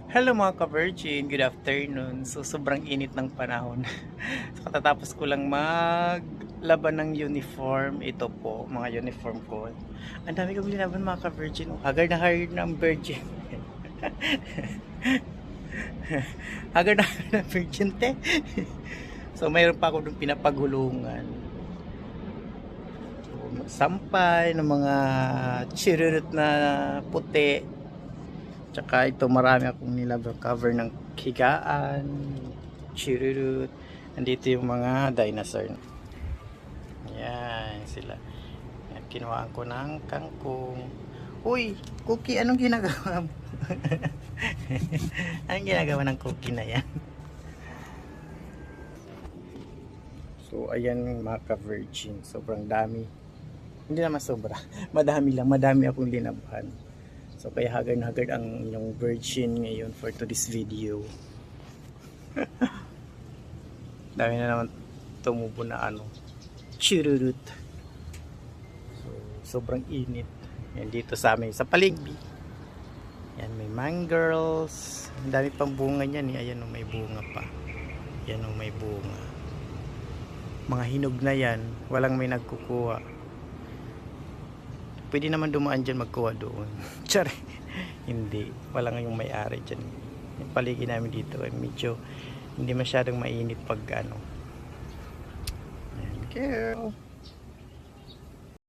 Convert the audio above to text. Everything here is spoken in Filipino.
Hello mga ka-virgin, good afternoon. So sobrang init ng panahon. So katatapos ko lang maglaban ng uniform. Ito po, mga uniform ko. Ang dami kong linaban mga ka-virgin. Haggard na haggard ng virgin. Haggard na haggard ng virgin te. So mayroon pa ako dun pinapagulungan. So, sampay ng mga chirurut na puti. Tsaka ito marami akong nilabang cover ng higaan, chirurut. Nandito yung mga dinosaur. Ayan sila. Ayan, kinuhaan ko ng kangkong. Uy, Cookie, anong ginagawa mo? Anong ginagawa ng Cookie na yan? So ayan mga ka-virgin, sobrang dami. Hindi naman sobra. Madami lang, madami akong linabahan. So kaya haggard na haggard ang yung virgin ngayon for today's video. Dami na naman tumubo na chururut. So sobrang init. Yan dito sa amin sa Paligbi. Yan may mangroves. Ang dami pang bunga niyan eh. Ayan may bunga pa. Yan may bunga. Mga hinog na yan, walang may nagkukuha. Pwede naman dumaan dyan magkuha doon. Tsari. Hindi. Walang yung may-ari dyan. Yung paligid namin dito ay medyo hindi masyadong mainit pag Ayan, girl.